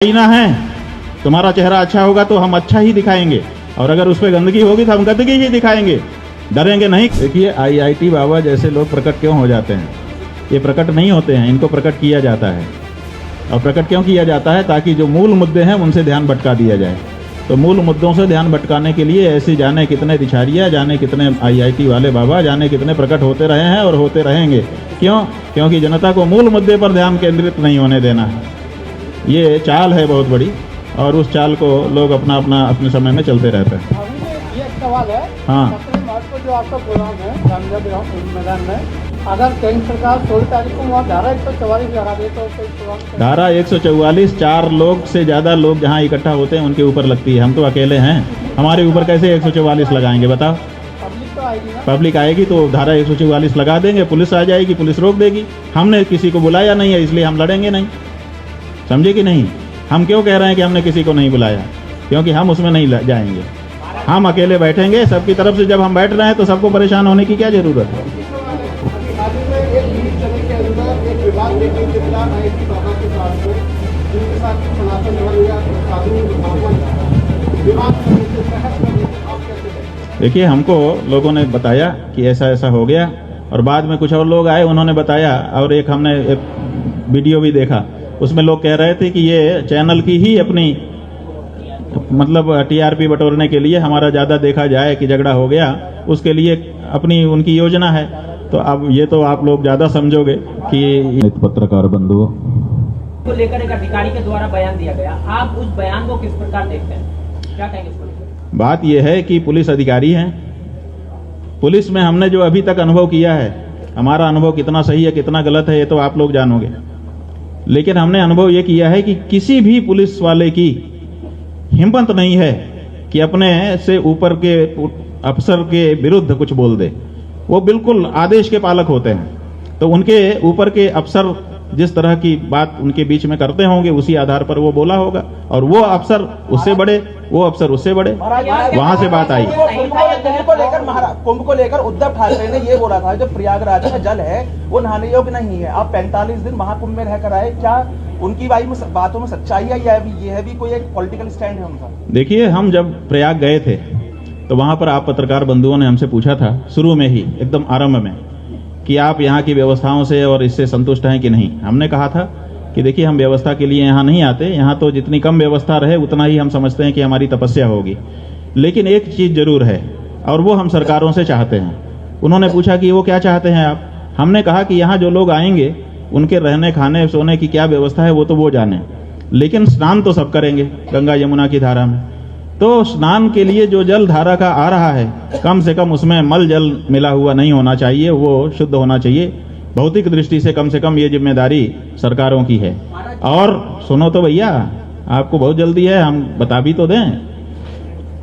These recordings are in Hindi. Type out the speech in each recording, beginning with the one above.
आईना है, तुम्हारा चेहरा अच्छा होगा तो हम अच्छा ही दिखाएंगे, और अगर उस पर गंदगी होगी तो हम गंदगी ही दिखाएंगे, डरेंगे नहीं। देखिए IIT बाबा जैसे लोग प्रकट क्यों हो जाते हैं? ये प्रकट नहीं होते हैं, इनको प्रकट किया जाता है। और प्रकट क्यों किया जाता है? ताकि जो मूल मुद्दे हैं उनसे ध्यान भटका दिया जाए। तो मूल मुद्दों से ध्यान भटकाने के लिए ऐसी जाने कितने दिछारिया, जाने कितने IIT वाले बाबा, जाने कितने प्रकट होते रहे हैं और होते रहेंगे। क्यों? क्योंकि जनता को मूल मुद्दे पर ध्यान केंद्रित नहीं होने देना है। ये चाल है बहुत बड़ी, और उस चाल को लोग अपने समय में चलते रहते हैं। ये एक सवाल है। हाँ। 17 मार्च को जो आपका प्रोग्राम है गांधी मैदान में, अगर केंद्र सरकार 16 तारीख को वहाँ धारा 144 लगा दे तो कोई प्रोग्राम? धारा 144 4 लोग से ज़्यादा लोग जहाँ इकट्ठा होते हैं उनके ऊपर लगती है। हम तो अकेले हैं, हमारे ऊपर कैसे 144 लगाएंगे बताओ? पब्लिक तो आएगी ना। पब्लिक आएगी तो धारा 144 लगा देंगे, पुलिस आ जाएगी, पुलिस रोक देगी। हमने किसी को बुलाया नहीं है, इसलिए हम लड़ेंगे नहीं। समझे कि नहीं? हम क्यों कह रहे हैं कि हमने किसी को नहीं बुलाया? क्योंकि हम उसमें नहीं जाएंगे, हम अकेले बैठेंगे। सबकी तरफ से जब हम बैठ रहे हैं तो सबको परेशान होने की क्या जरूरत है? देखिए, हमको लोगों ने बताया कि ऐसा ऐसा हो गया, और बाद में कुछ और लोग आए, उन्होंने बताया, और हमने एक वीडियो भी देखा, उसमें लोग कह रहे थे कि ये चैनल की ही अपनी मतलब TRP बटोरने के लिए, हमारा ज़्यादा देखा जाए कि झगड़ा हो गया, उसके लिए अपनी उनकी योजना है। तो अब ये तो आप लोग ज़्यादा समझोगे कि पत्रकार बंधुओं को लेकर एक अधिकारी के द्वारा बयान दिया गया, आप उस बयान को किस प्रकार देखते हैं, क्या कहेंगे इसको? बात यह है कि पुलिस अधिकारी हैं, पुलिस में हमने जो अभी तक अनुभव किया है, हमारा अनुभव कितना सही है कितना गलत है ये तो आप लोग जानोगे, लेकिन हमने अनुभव ये किया है कि किसी भी पुलिस वाले की हिम्मत नहीं है कि अपने से ऊपर के अफसर के विरुद्ध कुछ बोल दे। वो बिल्कुल आदेश के पालक होते हैं, तो उनके ऊपर के अफसर जिस तरह की बात उनके बीच में करते होंगे उसी आधार पर वो बोला होगा, और वो अफसर उससे बड़े, वो अफसर उससे बड़े, वहां से बात आई। कुंभ को लेकर उद्धव ठाकरे ने ये बोला था जो प्रयागराज का जल है वो नहाने योग्य नहीं है, आप 45 दिन महाकुंभ में रहकर आए, क्या उनकी बातों में सच्चाई है या ये है भी कोई एक पॉलिटिकल स्टैंड है उनका? देखिए, हम जब प्रयाग गए थे तो वहां पर आप पत्रकार बंधुओं ने हमसे पूछा था शुरू में ही, एकदम आरंभ में, कि आप यहाँ की व्यवस्थाओं से और इससे संतुष्ट हैं कि नहीं। हमने कहा था कि देखिए, हम व्यवस्था के लिए यहाँ नहीं आते, यहाँ तो जितनी कम व्यवस्था रहे उतना ही हम समझते हैं कि हमारी तपस्या होगी। लेकिन एक चीज़ जरूर है, और वो हम सरकारों से चाहते हैं। उन्होंने पूछा कि वो क्या चाहते हैं आप? हमने कहा कि यहाँ जो लोग आएंगे उनके रहने खाने सोने की क्या व्यवस्था है वो तो वो जाने, लेकिन स्नान तो सब करेंगे गंगा यमुना की धारा में। तो स्नान के लिए जो जल धारा का आ रहा है, कम से कम उसमें मल जल मिला हुआ नहीं होना चाहिए, वो शुद्ध होना चाहिए। भौतिक दृष्टि से कम ये जिम्मेदारी सरकारों की है। और सुनो तो भैया, आपको बहुत जल्दी है, हम बता भी तो दें।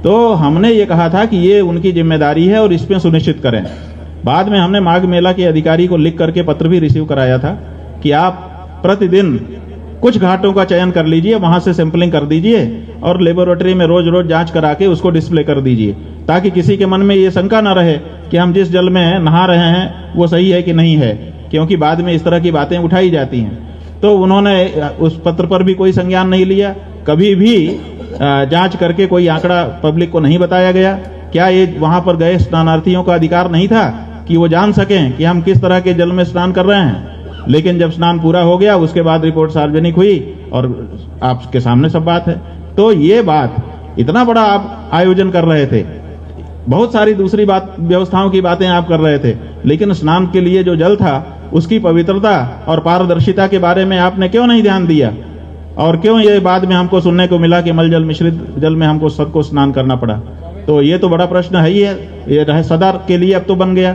तो हमने ये कहा था कि ये उनकी जिम्मेदारी है और इसमें सुनिश्चित करें। बाद में हमने माघ मेला के अधिकारी को लिख करके पत्र भी रिसीव कराया था कि आप प्रतिदिन कुछ घाटों का चयन कर लीजिए, वहां से सैंपलिंग कर दीजिए और लेबोरेटरी में रोज रोज जांच करा के उसको डिस्प्ले कर दीजिए, ताकि किसी के मन में ये शंका ना रहे कि हम जिस जल में नहा रहे हैं वो सही है कि नहीं है, क्योंकि बाद में इस तरह की बातें उठाई जाती हैं। तो उन्होंने उस पत्र पर भी कोई संज्ञान नहीं लिया, कभी भी जांच करके कोई आंकड़ा पब्लिक को नहीं बताया गया। क्या ये वहां पर गए स्नानार्थियों का अधिकार नहीं था कि वो जान सकें कि हम किस तरह के जल में स्नान कर रहे हैं? लेकिन जब स्नान पूरा हो गया उसके बाद रिपोर्ट सार्वजनिक हुई और आपके सामने सब बात है। तो ये बात, इतना बड़ा आप आयोजन कर रहे थे, बहुत सारी दूसरी बात व्यवस्थाओं की बातें आप कर रहे थे, लेकिन स्नान के लिए जो जल था उसकी पवित्रता और पारदर्शिता के बारे में आपने क्यों नहीं ध्यान दिया? और क्यों ये बाद में हमको सुनने को मिला कि मलजल मिश्रित जल में हमको सबको स्नान करना पड़ा? तो ये तो बड़ा प्रश्न है ही है, ये सदा के लिए अब तो बन गया।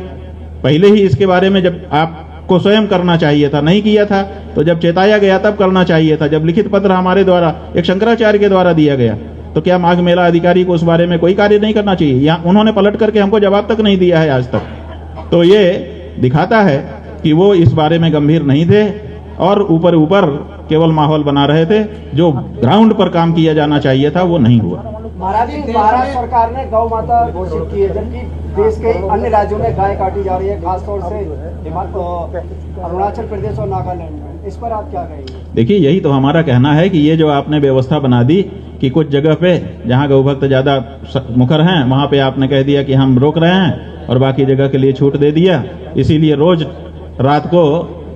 पहले ही इसके बारे में जब आपको स्वयं करना चाहिए था, नहीं किया था, तो जब चेताया गया तब करना चाहिए था। जब लिखित पत्र हमारे द्वारा एक शंकराचार्य के द्वारा दिया गया, तो क्या माघ मेला अधिकारी को उस बारे में कोई कार्य नहीं करना चाहिए? या उन्होंने पलट करके हमको जवाब तक नहीं दिया है आज तक। तो ये दिखाता है कि वो इस बारे में गंभीर नहीं थे और ऊपर ऊपर केवल माहौल बना रहे थे। जो ग्राउंड पर काम किया जाना चाहिए था वो नहीं हुआ। महाराज जी, महाराष्ट्र सरकार ने गौ माता घोषित की है, जबकि देश के अन्य राज्यों में गाय काटी जा रही है, खासतौर से अरुणाचल प्रदेश और नागालैंड में। इस पर आप क्या कहेंगे? देखिए, यही तो हमारा कहना है कि ये जो आपने व्यवस्था बना दी कि कुछ जगह पे जहाँ गौ भक्त ज़्यादा मुखर हैं वहाँ पे आपने कह दिया कि हम रोक रहे हैं और बाकी जगह के लिए छूट दे दिया। इसीलिए रोज रात को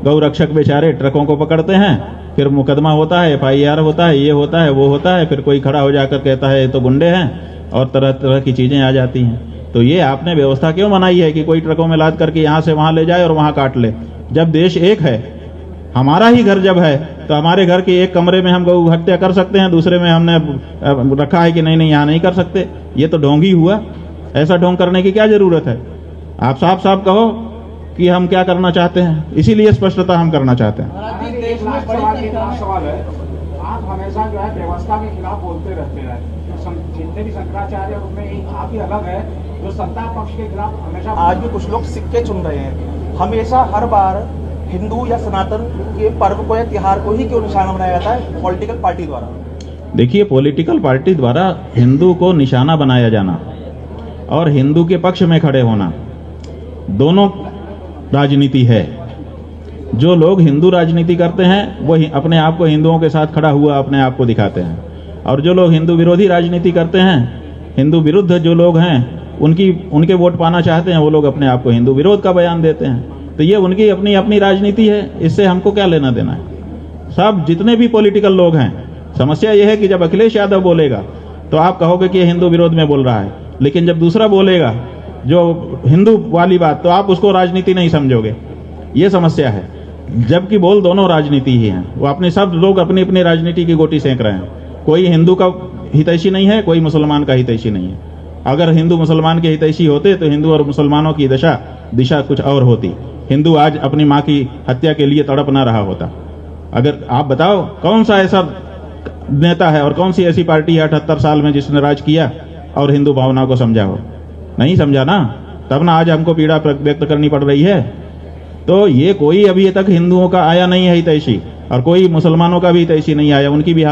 गौ रक्षक बेचारे ट्रकों को पकड़ते हैं, फिर मुकदमा होता है, FIR होता है, ये होता है, वो होता है, फिर कोई खड़ा हो जाकर कहता है ये तो गुंडे हैं और तरह तरह की चीज़ें आ जाती हैं। तो ये आपने व्यवस्था क्यों बनाई है कि कोई ट्रकों में लाद करके यहाँ से वहाँ ले जाए और वहाँ काट ले? जब देश एक है, हमारा ही घर जब है, तो हमारे घर के एक कमरे में हम गौ हत्या कर सकते हैं, दूसरे में हमने रखा है कि नहीं नहीं यहाँ नहीं कर सकते। ये तो ढोंगी हुआ। ऐसा ढोंग करने की क्या जरूरत है? आप साफ साफ कहो कि हम क्या करना चाहते हैं, इसीलिए स्पष्टता हम करना चाहते हैं। महाराज जी, सवाल है, आप हमेशा जो है व्यवस्था के खिलाफ बोलते रहते हैं। जितने भी शंकराचार्य उनमें आप ही अलग है जो सत्ता पक्ष के खिलाफ हमेशा। आज भी कुछ लोग सिक्के चुन रहे हैं। हमेशा हर बार हिंदू या सनातन के पर्व को या त्योहार को ही क्यों निशाना बनाया जाता है पॉलिटिकल पार्टी द्वारा? देखिए, पॉलिटिकल पार्टी द्वारा हिंदू को निशाना बनाया जाना और हिंदू के पक्ष में खड़े होना दोनों राजनीति है। जो लोग हिंदू राजनीति करते हैं वो अपने आप को हिंदुओं के साथ खड़ा हुआ अपने आप को दिखाते हैं, और जो लोग हिंदू विरोधी राजनीति करते हैं, हिंदू विरुद्ध जो लोग हैं उनके वोट पाना चाहते हैं, वो लोग अपने आप को हिंदू विरोध का बयान देते हैं। तो ये उनकी अपनी अपनी राजनीति है, इससे हमको क्या लेना देना है? सब जितने भी पॉलिटिकल लोग हैं, समस्या ये है कि जब अखिलेश यादव बोलेगा तो आप कहोगे कि ये हिंदू विरोध में बोल रहा है, लेकिन जब दूसरा बोलेगा जो हिंदू वाली बात तो आप उसको राजनीति नहीं समझोगे। ये समस्या है, जबकि बोल दोनों राजनीति ही हैं। वो अपने सब लोग अपनी अपनी राजनीति की गोटी सेंक रहे हैं। कोई हिंदू का हितैषी नहीं है, कोई मुसलमान का हितैषी नहीं है। अगर हिंदू मुसलमान के हितैषी होते तो हिंदू और मुसलमानों की दिशा कुछ और होती। हिंदू आज अपनी माँ की हत्या के लिए तड़प ना रहा होता। अगर आप बताओ कौन सा ऐसा नेता है और कौन सी ऐसी पार्टी है 78 साल में जिसने राज किया और हिंदू भावना को समझा हो? नहीं समझा ना, तब ना आज हमको पीड़ा व्यक्त करनी पड़ रही है। तो ये कोई अभी तक हिंदुओं का आया नहीं है हितैषी, और कोई मुसलमानों का भी हितैषी नहीं आया, उनकी भी